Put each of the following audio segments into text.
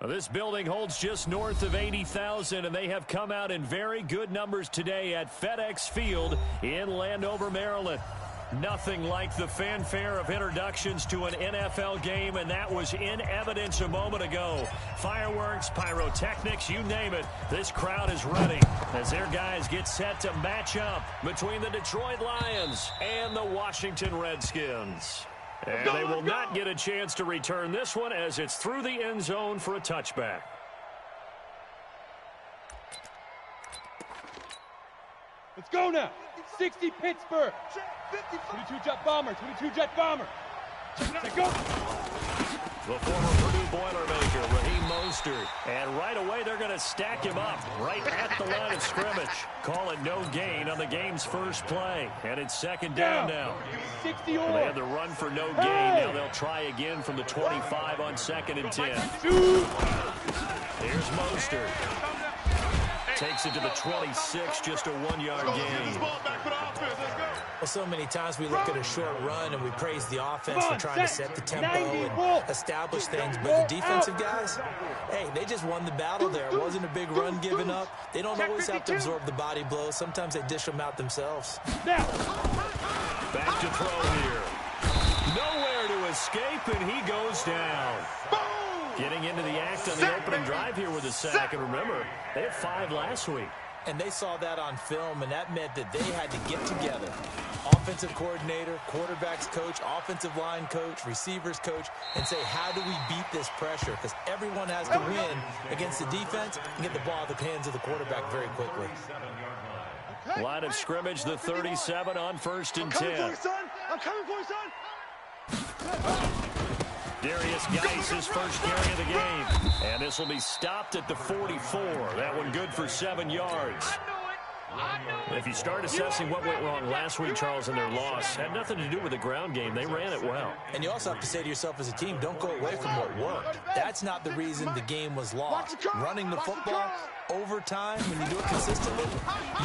This building holds just north of 80,000, and they have come out in very good numbers today at FedEx Field in Landover, Maryland. Nothing like the fanfare of introductions to an NFL game, and that was in evidence a moment ago. Fireworks, pyrotechnics, you name it. This crowd is ready as their guys get set to match up between the Detroit Lions and the Washington Redskins. And they will not get a chance to return this one as it's through the end zone for a touchback. Let's go now. 60 Pittsburgh. 22 jet bomber. 22 jet bomber. Let's go. The former Purdue Boilermaker, Raheem Mostert. And right away, they're going to stack him up right at the line of scrimmage. Call it no gain on the game's first play. And it's second down now. 60 Well, they had the run for no gain. Now they'll try again from the 25 on 2nd and 10. Here's Mostert. Takes it to the 26, just a 1-yard gain. Well, so many times we look at a short run and we praise the offense for trying to set the tempo and establish things. But the defensive guys, hey, they just won the battle there. It wasn't a big run given up. They don't always have to absorb the body blows. Sometimes they dish them out themselves. Back to throw here. Nowhere to escape, and he goes down. Getting into the act on the opening drive here with a sack. And remember, they had 5 last week. And they saw that on film, and that meant that they had to get together. Offensive coordinator, quarterbacks coach, offensive line coach, receivers coach, and say, how do we beat this pressure? Because everyone has to win against the defense and get the ball out of the hands of the quarterback very quickly. Line of scrimmage, the 37 on 1st and 10. I'm coming for you, son. Darius Geis, his first carry of the game. And this will be stopped at the 44. That one good for 7 yards. If you start assessing what went wrong last week, Charles, in their loss, had nothing to do with the ground game. They ran it well. And you also have to say to yourself as a team, don't go away from what worked. That's not the reason the game was lost. Running the football over time, when you do it consistently,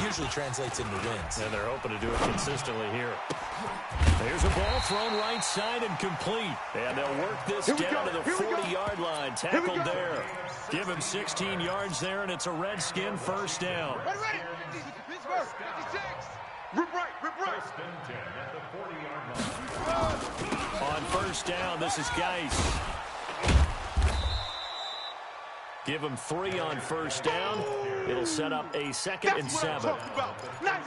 usually translates into wins. And they're hoping to do it consistently here. There's a ball thrown right side and complete. And they'll work this down to the 40-yard line. Tackled there. Give him 16 yards there, and it's a Redskin first down. Ready. Pittsburgh, 56. Rip right. On first down, this is Geis. Give him 3 on first down. It'll set up a 2nd and 7.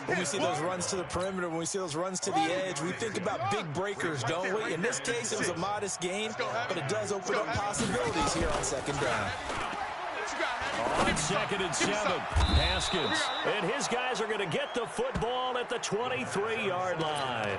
When we see those runs to the perimeter, when we see those runs to the edge, we think about big breakers, don't we? In this case, it was a modest gain, but it does open up possibilities here on 2nd down. On 2nd and 7, Haskins. And his guys are going to get the football at the 23-yard line.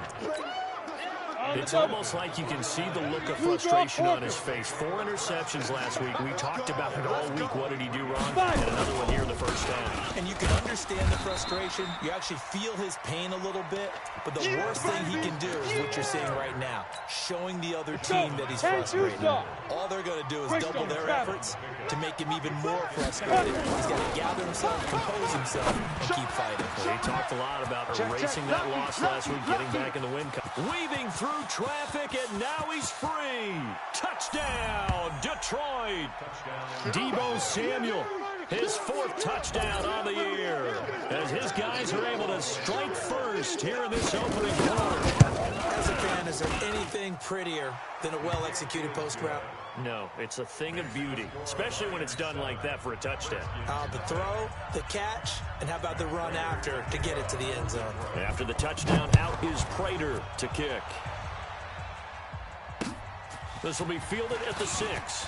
It's almost like you can see the look of frustration on his face. 4 interceptions last week. We talked about it all week. What did he do wrong? And another one here in the first down. And you can understand the frustration. You actually feel his pain a little bit. But the worst thing he can do is what you're seeing right now, showing the other team that he's frustrated. All they're going to do is double their efforts to make him even more frustrated. He's got to gather himself, compose himself, and keep fighting. They talked a lot about erasing that loss last week, getting back in the win. Weaving through traffic, and now he's free. Touchdown, Detroit. Deebo Samuel, his 4th touchdown on the year, as his guys are able to strike first here in this opening quarter. As a fan, is there anything prettier than a well-executed post route? No, it's a thing of beauty, especially when it's done like that for a touchdown. The throw, the catch, and how about the run after to get it to the end zone? After the touchdown, out is Prater to kick. This will be fielded at the 6.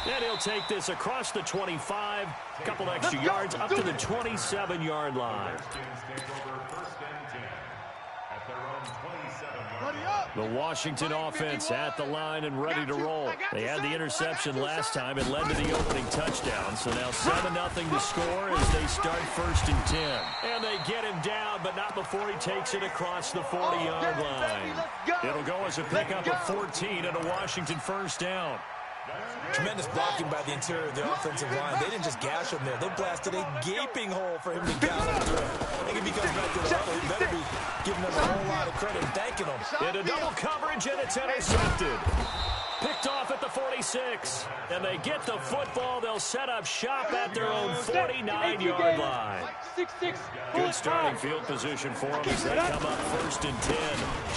And he'll take this across the 25, a couple extra yards up to the 27-yard line. The Washington offense at the line and ready to roll. They had the interception last time. It led to the opening touchdown. So now 7-0 to score as they start 1st and 10. And they get him down, but not before he takes it across the 40-yard line. It'll go as a pickup of 14 and a Washington first down. Tremendous blocking by the interior of the offensive line. They didn't just gash him there. They blasted a gaping hole for him to gallop through. I think if he comes back to the huddle, he better be giving them a whole lot of credit and thanking them. Into double coverage, and it's intercepted. Picked off at the 46. And they get the football. They'll set up shop at their own 49-yard line. Good starting field position for them as they come up 1st and 10.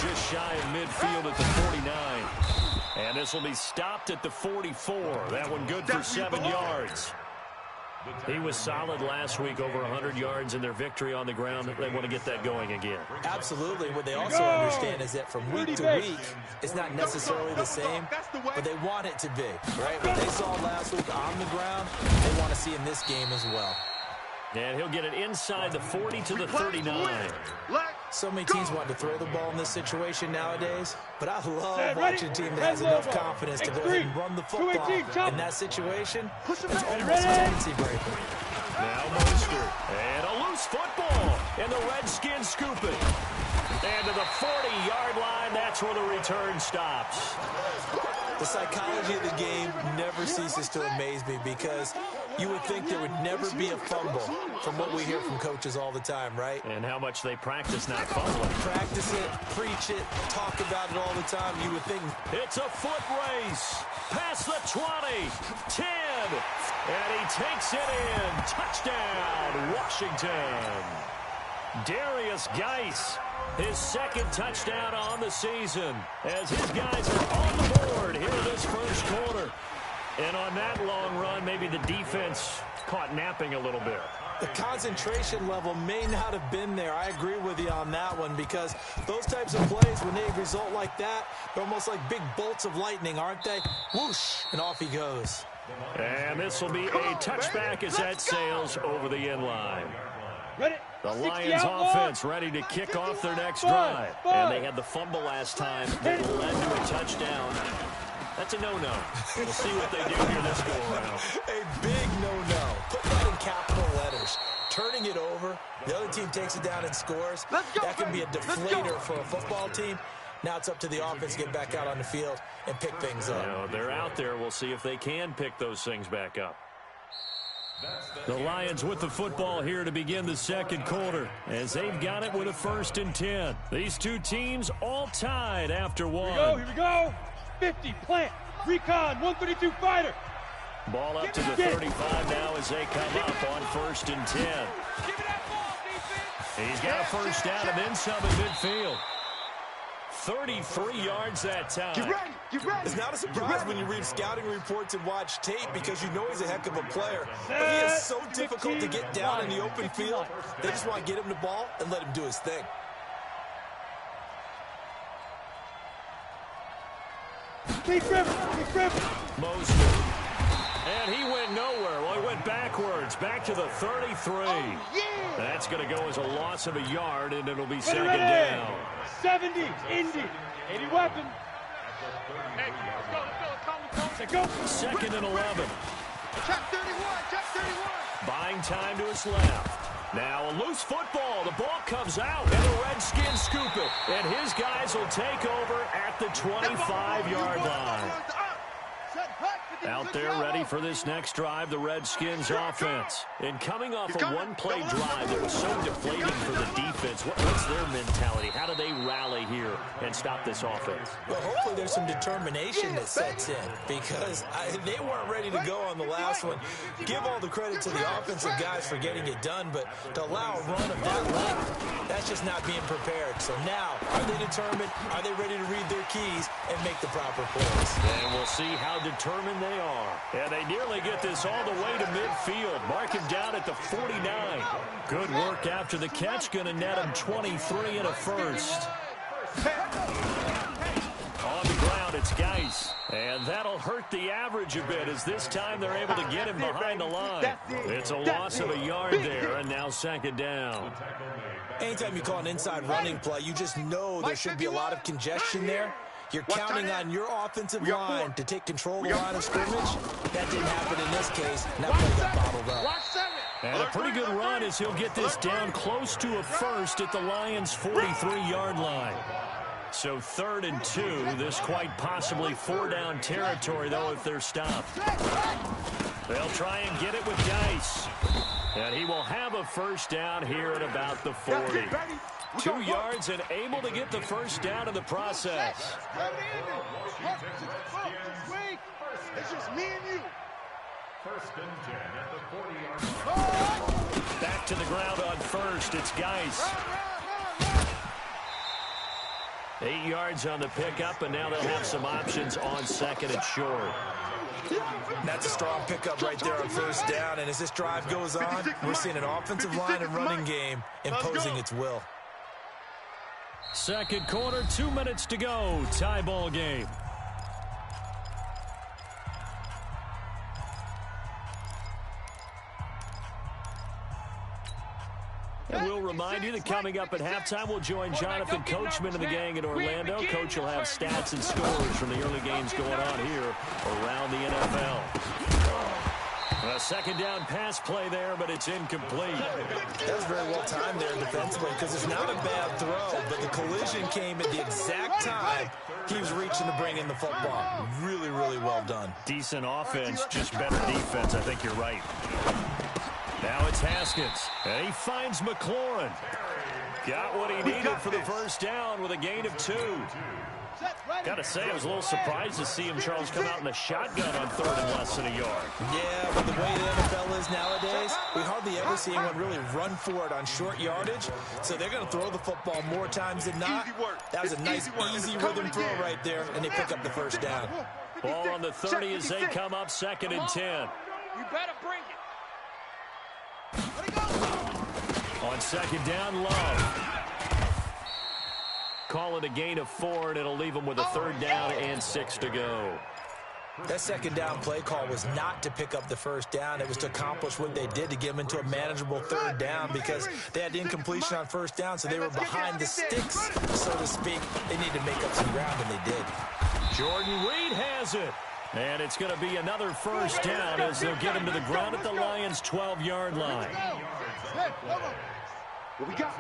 Just shy of midfield at the 49. And this will be stopped at the 44. That one good for 7 yards. He was solid last week, over 100 yards in their victory on the ground. They want to get that going again. Absolutely. What they also understand is that from week to week, it's not necessarily the same, but they want it to be, right? What they saw last week on the ground, they want to see in this game as well. And he'll get it inside the 40 to the 39. So many teams want to throw the ball in this situation nowadays, but I love watching a team that has enough confidence to go ahead and run the football. In that situation, it's almost a tendency breaker. Now Mostert. And a loose football. And the Redskins scoop it. And to the 40-yard line, that's where the return stops. The psychology of the game never ceases to amaze me because you would think there would never be a fumble from what we hear from coaches all the time, right? And how much they practice not fumbling. Practice it, preach it, talk about it all the time. You would think. It's a foot race. Past the 20, 10, and he takes it in. Touchdown, Washington. Darius Geis, his 2nd touchdown on the season, as his guys are on the board here in this 1st quarter. And on that long run, maybe the defense caught napping a little bit. The concentration level may not have been there. I agree with you on that one because those types of plays, when they result like that, they're almost like big bolts of lightning, aren't they? Whoosh, and off he goes. And this will be a touchback as that sails over the end line. The Lions offense ready to kick off their next drive. And they had the fumble last time that led to a touchdown. That's a no-no. We'll see what they do here this go-around. A big no-no. Put that in capital letters. Turning it over, the other team takes it down and scores. That can be a deflator for a football team. Now it's up to the offense to get back out on the field and pick things up. You know, they're out there. We'll see if they can pick those things back up. The Lions with the football here to begin the 2nd quarter as they've got it with a 1st and 10. These two teams all tied after one. Here we go. 50, plant, recon, 132 fighter. Ball up to the 35 now as they come up on 1st and 10. He's got a 1st down and then some in midfield. 33 yards that time. Get ready. It's not a surprise when you read scouting reports and watch tape because you know he's a heck of a player. But he is so difficult to get down in the open field. They just want to get him the ball and let him do his thing. Keep ripping. Mostert. And he went nowhere. Well, he went backwards. Back to the 33. That's going to go as a loss of a yard, and it'll be 2nd down. 70, Indy, 80 weapon. Hey, let's go. 2nd and 11. Check 31. Buying time to his left. Now a loose football. The ball comes out, and the Redskins scoop it. And his guys will take over at the 25-yard line. Out there ready for this next drive, the Redskins offense. And coming off a one-play drive that was so deflating for the defense, what's their mentality? How do they rally here and stop this offense? Well, hopefully there's some determination that sets in because they weren't ready to go on the last one. Give all the credit to the offensive guys for getting it done, but to allow a run of that length, that's just not being prepared. So now, are they determined? Are they ready to read their keys and make the proper plays? And we'll see how determined they are. And they nearly get this all the way to midfield. Mark him down at the 49. Good work after the catch. Going to net him 23 and a 1st. On the ground, it's Geis. And that'll hurt the average a bit as this time they're able to get him behind the line. It's a loss of a yard there, and now 2nd down. Anytime you call an inside running play, you just know there should be a lot of congestion there. You're counting on your offensive line to take control of the line of scrimmage. That didn't happen in this case. That play got bottled up. And a pretty good run as he'll get this down close to a 1st at the Lions' 43-yard line. So 3rd and 2. This quite possibly 4-down territory, though, if they're stopped. They'll try and get it with Geis. And he will have a 1st down here at about the 40. 2 yards and able to get the first down in the process. It's just me and you. First and 10 at the 40-yard line. Back to the ground on first. It's Geis. 8 yards on the pickup, and now they'll have some options on second and short. That's a strong pickup right there on first down, and as this drive goes on, we're seeing an offensive line and running game imposing its will. Second quarter, 2 minutes to go. Tie ball game. And we'll remind you that coming up at halftime, we'll join Jonathan Coachman and the gang in Orlando. Coach will have stats and scores from the early games going on here around the NFL. A second down pass play there, but it's incomplete. That was very well timed there defensively because it's not a bad throw, but the collision came at the exact time he was reaching to bring in the football. Really, really well done. Decent offense, just better defense. I think you're right. Now it's Haskins, and he finds McLaurin. Got what he needed for the first down with a gain of 2. Got to say, I was a little surprised to see him, Charles, come out in the shotgun on third and less than a yard. Yeah, but the way the NFL is nowadays, we hardly ever see anyone really run for it on short yardage. So they're going to throw the football more times than not. That was a nice, easy rhythm throw right there, and they pick up the first down. Ball on the 30 as they come up second and 10. You better bring it. On second down, Love. Call it a gain of 4, and it'll leave them with a third down and 6 to go. That second down play call was not to pick up the first down. It was to accomplish what they did to get them into a manageable third down because they had incompletion on first down, so they were behind the sticks, so to speak. They needed to make up some ground, and they did. Jordan Reed has it. And it's going to be another first down as they'll get him to the ground at the Lions' 12-yard line. What we got?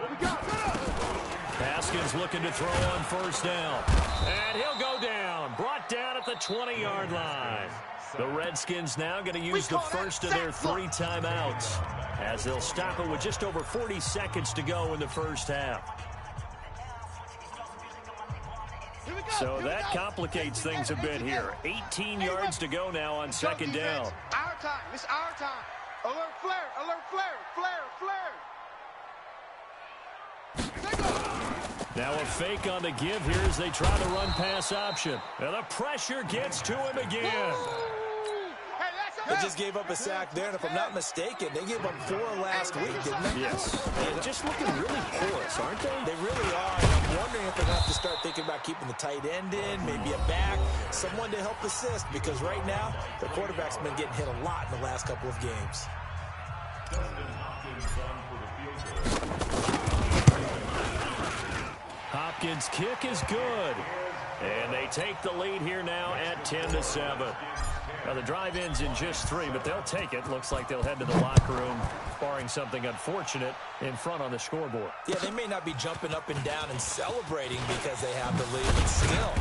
Haskins looking to throw on first down. And he'll go down. Brought down at the 20-yard line. The Redskins now going to use the first of their 3 timeouts as they'll stop it with just over 40 seconds to go in the first half. So that complicates things a bit here. 18 yards to go now on second down. Our time. It's our time. Alert flare. Alert flare. Now a fake on the give here as they try the run pass option. And the pressure gets to him again. They just gave up a sack there, and if I'm not mistaken, they gave up 4 last week, didn't they? Yes. And just looking really porous, aren't they? They really are. And I'm wondering if they're going to have to start thinking about keeping the tight end in, maybe a back, someone to help assist, because right now, the quarterback's been getting hit a lot in the last couple of games. Hopkins' kick is good. And they take the lead here now at 10-7. Now, the drive ends in just 3, but they'll take it. Looks like they'll head to the locker room, barring something unfortunate, in front on the scoreboard. Yeah, they may not be jumping up and down and celebrating because they have the lead, but still,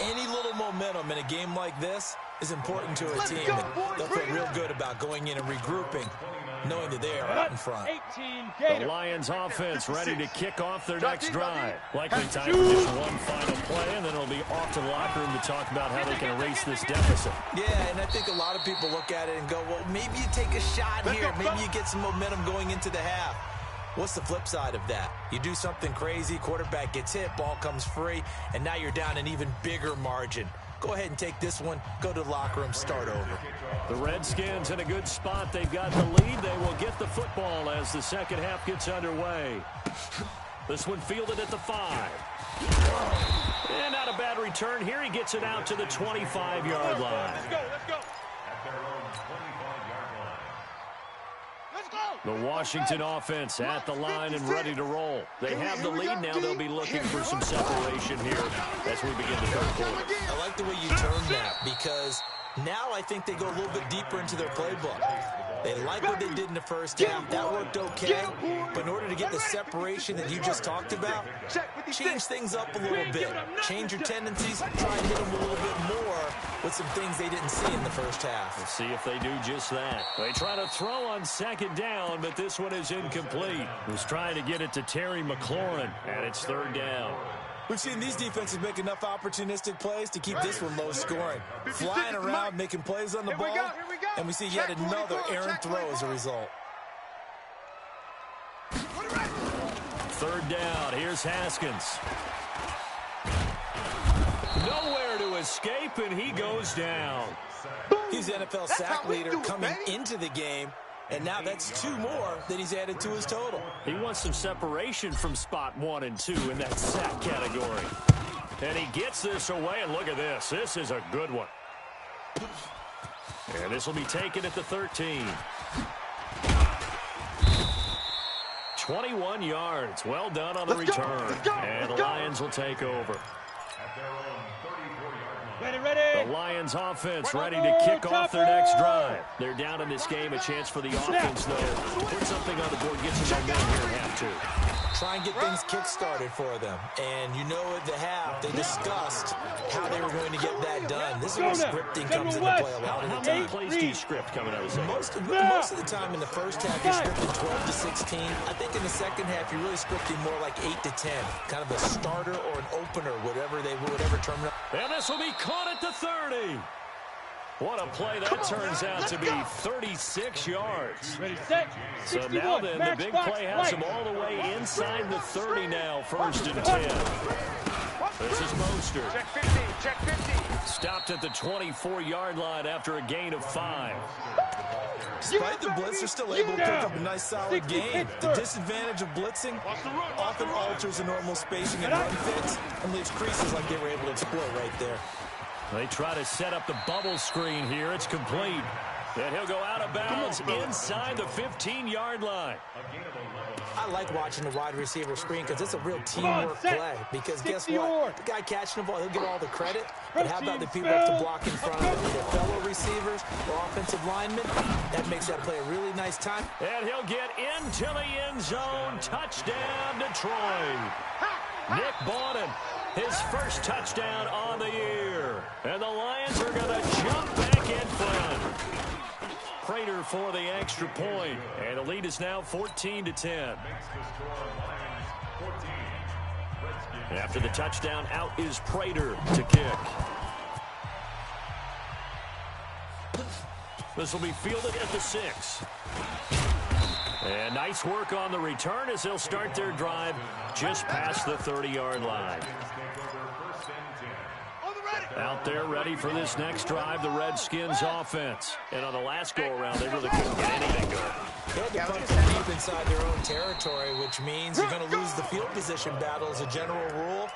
any little momentum in a game like this is important to a team. And they'll feel real good about going in and regrouping, knowing that they are out in front. The Lions offense ready to kick off their next drive. Likely time for just one final play, and then it'll be off to the locker room to talk about how they can erase this deficit. Yeah, and I think a lot of people look at it and go, well, maybe you take a shot here. Maybe you get some momentum going into the half. What's the flip side of that? You do something crazy, quarterback gets hit, ball comes free, and now you're down an even bigger margin. Go ahead and take this one, go to the locker room, start over. The Redskins in a good spot. They've got the lead. They will get the football as the second half gets underway. This one fielded at the 5. And not a bad return here. He gets it out to the 25-yard line. Let's go. The Washington offense at the line and ready to roll. They have the lead now. They'll be looking for some separation here as we begin the third quarter. I like the way you term that because now I think they go a little bit deeper into their playbook. They like what they did in the first half. That worked okay. But in order to get the separation that you just talked about, change things up a little bit. Change your tendencies. Try and hit them a little bit more with some things they didn't see in the first half. We'll see if they do just that. They try to throw on second down, but this one is incomplete. He was trying to get it to Terry McLaurin, and it's third down. We've seen these defenses make enough opportunistic plays to keep this one low scoring. Flying around, making plays on the ball, and we see yet another errant throw as a result. Third down, here's Haskins. Nowhere to escape, and he goes down. He's the NFL sack leader coming into the game, and now that's 2 more that he's added to his total. He wants some separation from spot 1 and 2 in that sack category. And he gets this away, and look at this. This is a good one. And this will be taken at the 13. 21 yards. Well done on the return. And the Lions will take over. Ready. The Lions offense ready to kick off their next drive. They're down in this game. A chance for the offense, though. Put something on the board. Get some momentum here in half 2. Try and get things kick-started for them. And you know at the half, they discussed how they were going to get that done. This is where scripting comes into play a lot of the How time. many plays do you script coming out of the second? Most of the time in the first half, you're scripting 12 to 16. I think in the second half, you're really scripting more like 8 to 10. Kind of a starter or an opener, whatever term. And this will be caught at the 30. What a play that turns out to be, 36 yards. Ready, set. So now then, the big play has him all the way inside the 30 now, 1st and 10. This is Mostert. Check 15, check 15. Stopped at the 24-yard line after a gain of 5. Despite the blitz, they're still able to pick up a nice solid gain. The disadvantage of blitzing often alters the normal spacing and run fits and leaves creases like they were able to exploit right there. They try to set up the bubble screen here. It's complete. And he'll go out of bounds inside the 15-yard line. I like watching the wide receiver screen because it's a real teamwork play. Because guess what? The guy catching the ball, he'll get all the credit. But how about the people have to block in front of him, either fellow receivers or offensive linemen? That makes that play a really nice time. And he'll get into the end zone. Touchdown, Detroit. Nick Bawden, his first touchdown on the year. And the Lions are going to jump back in front. Prater for the extra point. And the lead is now 14 to 10. After the touchdown, out is Prater to kick. This will be fielded at the 6. And nice work on the return as they'll start their drive just past the 30-yard line. Out there ready for this next drive, the Redskins offense. And on the last go-around, they really couldn't get anything going. They'll be punting deep inside their own territory, which means you're going to lose the field position battle as a general rule.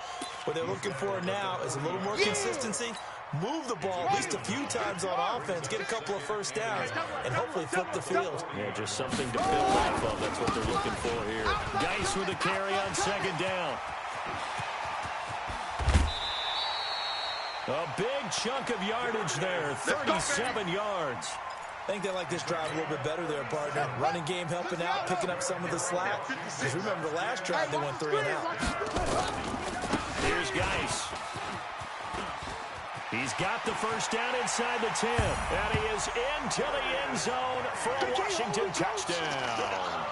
What they're looking for now is a little more consistency. Move the ball at least a few times on offense, get a couple of first downs, and hopefully flip the field. Yeah, just something to build off of. That's what they're looking for here. Geis with a carry on second down. A big chunk of yardage there, 37 yards. I think they like this drive a little bit better there, partner. Running game helping out, picking up some of the slack. Because remember the last drive, they went 3 and out. Here's Geis. He's got the first down inside the 10. And he is into the end zone for a Washington touchdown.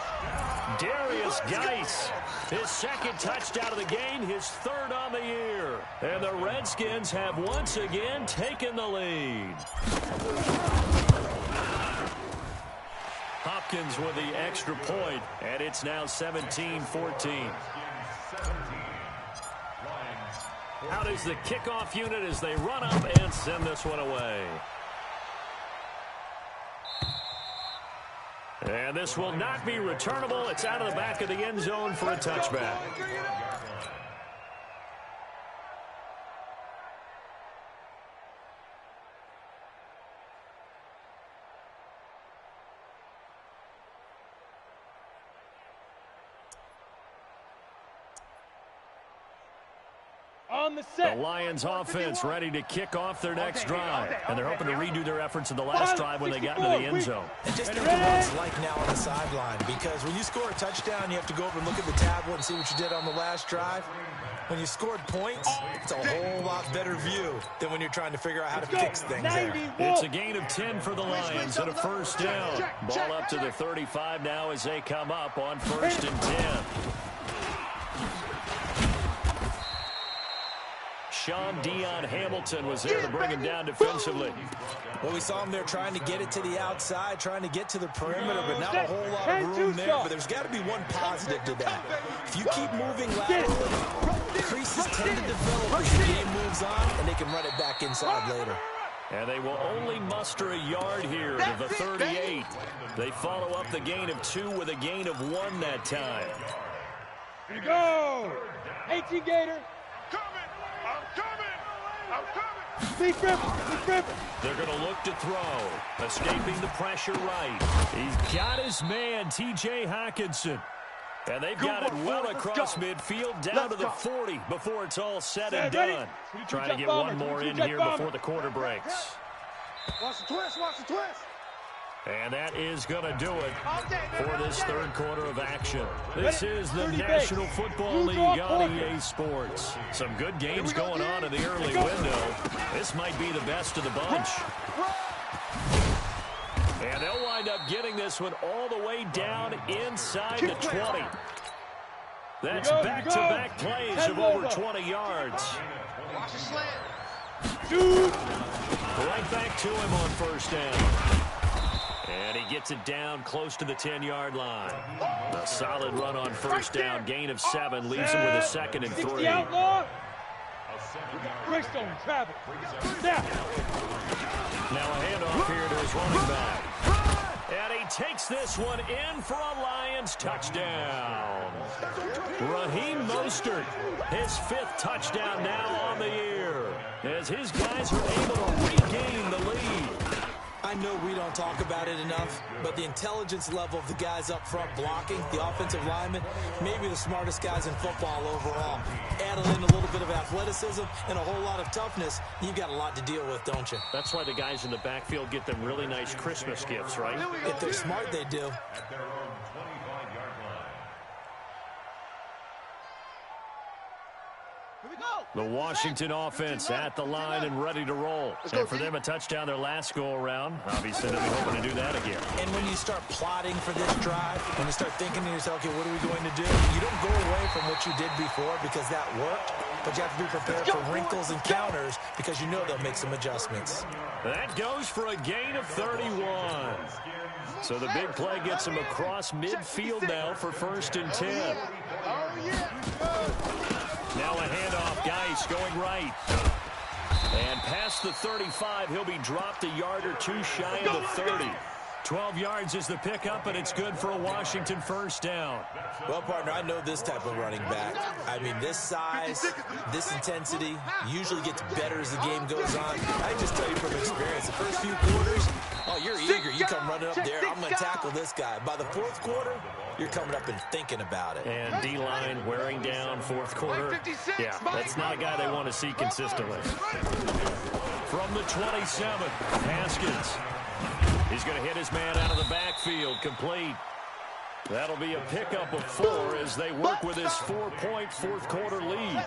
Darius Geis, his second touchdown of the game, his 3rd on the year. And the Redskins have once again taken the lead. Hopkins with the extra point, and it's now 17-14. Out is the kickoff unit as they run up and send this one away. And this will not be returnable. It's out of the back of the end zone for a touchback. On the The set. Lions offense ready to kick off their next drive. And they're hoping to redo their efforts in the last drive when they got into the end zone. And just think of what it's like now on the sideline, because when you score a touchdown, you have to go over and look at the tablet and see what you did on the last drive. When you scored points, it's a whole lot better view than when you're trying to figure out how to fix things there. It's a gain of 10 for the Lions and a first down. Ball up to the 35 now as they come up on 1st and 10. Sean Dion Hamilton was there to bring him down defensively. Well, we saw him there trying to get it to the outside, trying to get to the perimeter, but not a whole lot of room there. But there's got to be one positive to that. If you keep moving laterally, creases tend to develop as the game moves on, and they can run it back inside later. And they will only muster a yard here to the 38. They follow up the gain of 2 with a gain of 1 that time. Here you go. 18 Gator. They're going to look to throw. Escaping the pressure right. He's got his man, T.J. Hawkinson. And they've got it well across midfield down to the 40 before it's all said and done. Trying to get one more in here before the quarter breaks. Watch the twist, watch the twist. And that is going to do it for this third quarter of action. This is the National Football League on EA Sports. Some good games going on in the early window. This might be the best of the bunch. And they'll wind up getting this one all the way down inside the 20. That's back-to-back plays of over 20 yards. Watch the slant. Right back to him on first down. And he gets it down close to the 10-yard line. A solid run on first down. Gain of 7 leaves him with a 2nd and 3. Greystone, travel. Snap. Now a handoff here to his running back. And he takes this one in for a Lions touchdown. Raheem Mostert, his 5th touchdown now on the year, as his guys are able to regain the lead. I know we don't talk about it enough, but the intelligence level of the guys up front blocking, the offensive linemen, maybe the smartest guys in football overall. Add in a little bit of athleticism and a whole lot of toughness, you've got a lot to deal with, don't you? That's why the guys in the backfield get them really nice Christmas gifts, right? If they're smart, they do. At their own 25-yard line. The Washington offense at the line and ready to roll. And for them, a touchdown their last go-around. Obviously, they'll be hoping to do that again. And when you start plotting for this drive, when you start thinking to yourself, okay, what are we going to do? You don't go away from what you did before because that worked, but you have to be prepared for wrinkles and counters because you know they'll make some adjustments. That goes for a gain of 31. So the big play gets him across midfield now for 1st and 10. Now a handoff, Geis going right. And past the 35, he'll be dropped a yard or 2 shy of the 30. 12 yards is the pickup, and it's good for a Washington first down. Well, partner, I know this type of running back. I mean, this size, this intensity usually gets better as the game goes on. I just tell you from experience, the first few quarters, oh, you're eager. You come running up there, I'm going to tackle this guy. By the 4th quarter, you're coming up and thinking about it. And D-line wearing down 4th quarter. Yeah, that's not a guy they want to see consistently. From the 27, Haskins. He's going to hit his man out of the backfield, complete. That'll be a pickup of 4 as they work with his 4-point 4th quarter lead.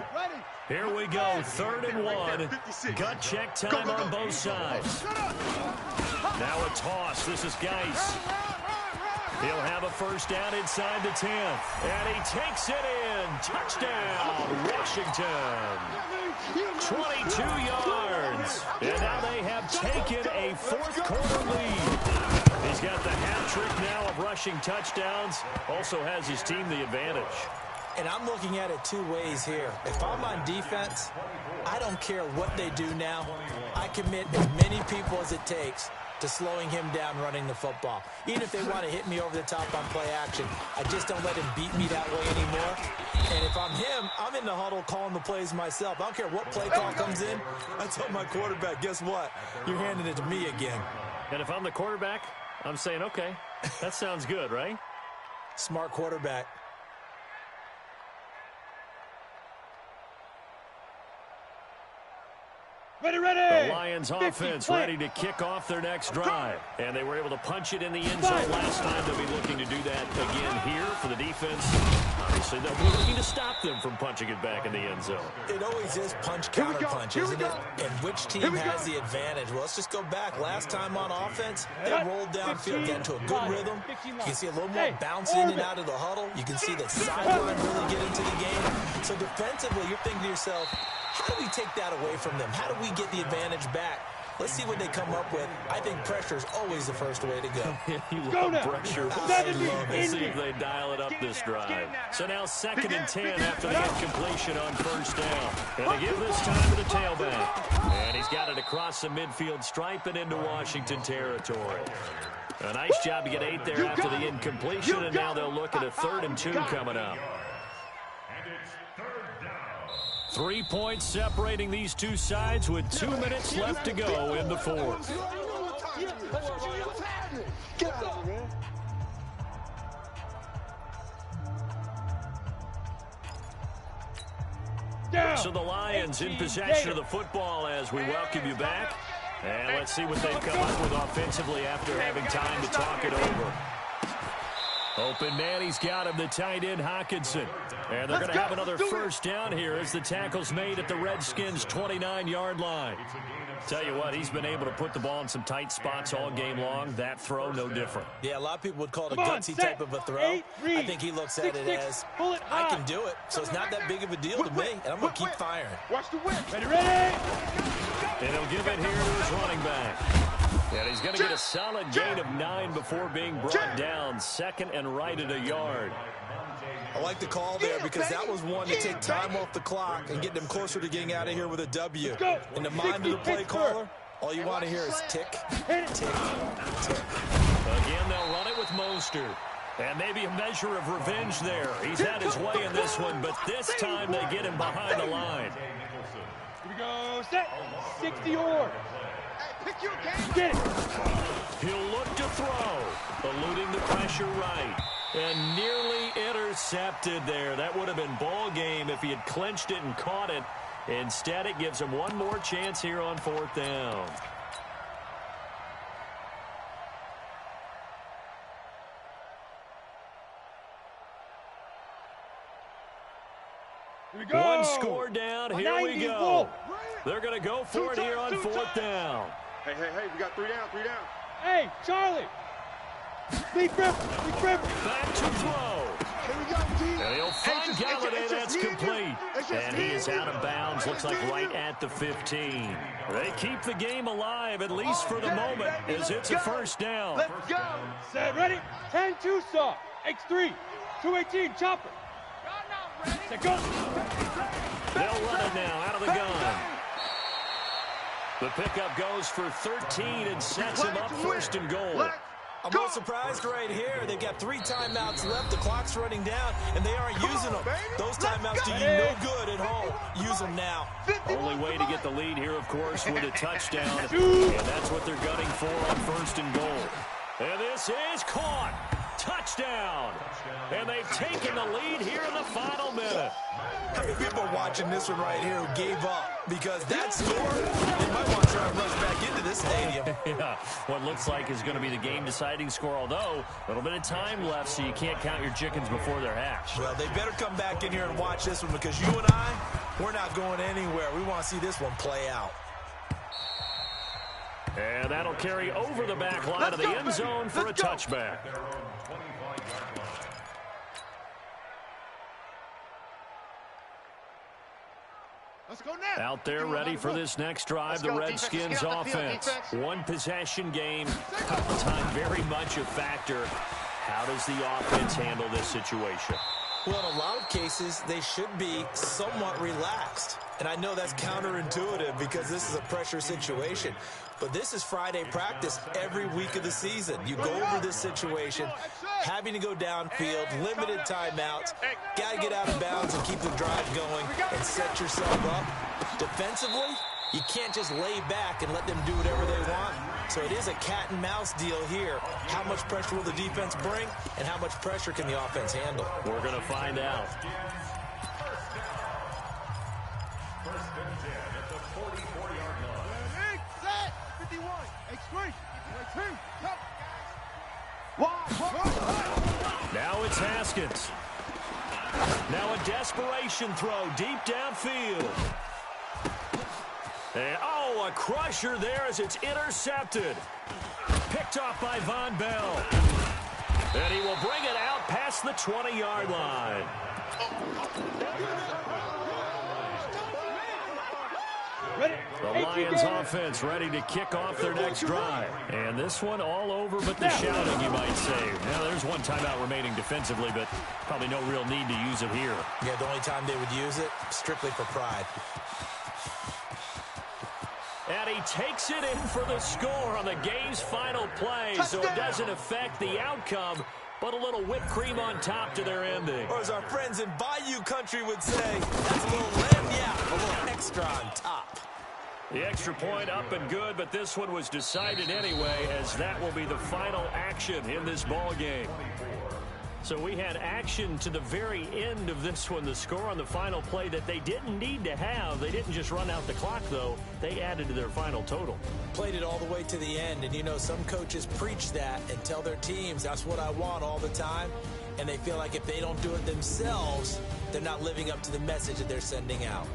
Here we go, 3rd and 1. Gut check time on both sides. Now a toss. This is Geis. He'll have a first down inside the 10th. And he takes it in. Touchdown, Washington. 22 yards. And now they have taken a 4th quarter lead. He's got the hat trick now of rushing touchdowns. Also has his team the advantage. And I'm looking at it 2 ways here. If I'm on defense, I don't care what they do now. I commit as many people as it takes to slowing him down running the football. Even if they want to hit me over the top on play action, I just don't let him beat me that way anymore. And if I'm him, I'm in the huddle calling the plays myself. I don't care what play call comes in. I tell my quarterback, guess what? You're handing it to me again. And if I'm the quarterback, I'm saying, okay, that sounds good, right? Smart quarterback. Ready. The Lions offense ready to kick off their next drive. And they were able to punch it in the end zone last time. They'll be looking to do that again here for the defense. Obviously, they'll be looking to stop them from punching it back in the end zone. It always is punch-counter-punch, isn't it? And which team has the advantage? Well, let's just go back. Last time on offense, they rolled downfield, get into a good rhythm. You can see a little more bounce in and out of the huddle. You can see the sideline really get into the game. So defensively, you're thinking to yourself, how do we take that away from them? How do we get the advantage back? Let's see what they come up with. I think pressure is always the first way to go. You love pressure. We'll see if they dial it up this drive. So now 2nd and 10 after the incompletion on first down. And they give this time to the tailback. And he's got it across the midfield stripe and into Washington territory. A nice job to get 8 there after the incompletion, and now they'll look at a 3rd and 2 coming up. 3 points separating these two sides with 2 minutes left to go in the 4th. So the Lions in possession of the football as we welcome you back. And let's see what they've come up with offensively after having time to talk it over. Open man, he's got him, the tight end Hawkinson. And they're going to have another first down here as the tackle's made at the Redskins' 29-yard line. Tell you what, he's been able to put the ball in some tight spots all game long. That throw, no different. Yeah, a lot of people would call it a gutsy type of a throw. I think he looks at it as, I can do it, so it's not that big of a deal to me, and I'm going to keep firing. Watch the whip. Ready. And he'll give it here to his running back. And he's going to get a solid gain of 9 before being brought down. 2nd and right at a yard. I like the call there because that was one to take time off the clock and get them closer to getting out of here with a W. In the mind of the play caller, all you want to hear is tick, tick, tick. Again, they'll run it with Mostert. And maybe a measure of revenge there. He's had his way in this one, but this time they get him behind the line. Here we go. Set. 60 or. Pick your game. Get it. He'll look to throw, eluding the pressure right. And nearly intercepted there. That would have been ball game if he had clinched it and caught it. Instead, it gives him one more chance here on 4th down. Here we go. One score down. Here we go. They're going to go for it here on 4th down. Hey, we got 3 down, 3 down. Hey, Charlie. Big grip. Back to throw. Here we go, D. And he'll find Galladay. That's complete. And he is out of bounds. Looks like right at the 15. They keep the game alive, at least for the moment, as it's a first down. Let's go. Set, ready. 10-2 saw. X3. 218, chopper. Set, go. They'll run it now out of the gun. The pickup goes for 13 and sets him up 1st and goal. I'm not surprised right here. They've got 3 timeouts left. The clock's running down, and they aren't using them. Those timeouts do you no good at home. Use them now. Only way to get the lead here, of course, with a touchdown. And that's what they're gunning for on 1st and goal. And this is caught. Touchdown. And they've taken the lead here in the final minute. How many people are watching this one right here who gave up? Because that score, they might want to try to rush back into this stadium. Yeah, what looks like is going to be the game-deciding score, although a little bit of time left, so you can't count your chickens before they're hatched. Well, they better come back in here and watch this one because you and I, we're not going anywhere. We want to see this one play out. And that'll carry over the back line of the end zone for a touchback. Out there ready for this next drive, the Redskins offense. One possession game, time very much a factor. How does the offense handle this situation? Well, in a lot of cases, they should be somewhat relaxed. And I know that's counterintuitive because this is a pressure situation. But this is Friday practice every week of the season. You go over this situation, having to go downfield, limited timeouts, got to get out of bounds and keep the drive going and set yourself up. Defensively, you can't just lay back and let them do whatever they want. So it is a cat and mouse deal here. How much pressure will the defense bring and how much pressure can the offense handle? We're going to find out. First and 10 at the 44-yard line. Ready, set, 51. Extreme. Extreme. Cut. Now it's Haskins. Now a desperation throw deep downfield. And, oh, a crusher there as it's intercepted. Picked off by Von Bell. And he will bring it out past the 20-yard line. The Lions offense ready to kick off their next drive. And this one all over but the shouting, you might say. Now, there's one timeout remaining defensively, but probably no real need to use it here. Yeah, the only time they would use it, strictly for pride. And he takes it in for the score on the game's final play, so it doesn't affect the outcome, but a little whipped cream on top to their ending. Or as our friends in Bayou Country would say, that's a little lagniappe, a little extra on top. The extra point up and good, but this one was decided anyway, as that will be the final action in this ball game. So we had action to the very end of this one, the score on the final play that they didn't need to have. They didn't just run out the clock, though. They added to their final total. Played it all the way to the end, and you know some coaches preach that and tell their teams, that's what I want all the time, and they feel like if they don't do it themselves, they're not living up to the message that they're sending out.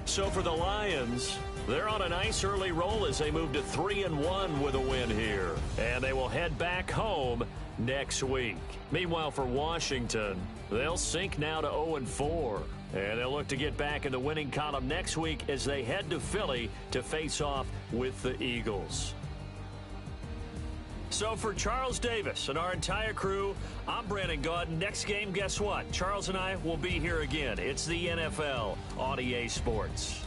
So for the Lions, they're on a nice early roll as they move to 3-1 with a win here. And they will head back home next week. Meanwhile, for Washington, they'll sink now to 0-4. And they'll look to get back in the winning column next week as they head to Philly to face off with the Eagles. So for Charles Davis and our entire crew, I'm Brandon Gaudin. Next game, guess what? Charles and I will be here again. It's the NFL on EA Sports.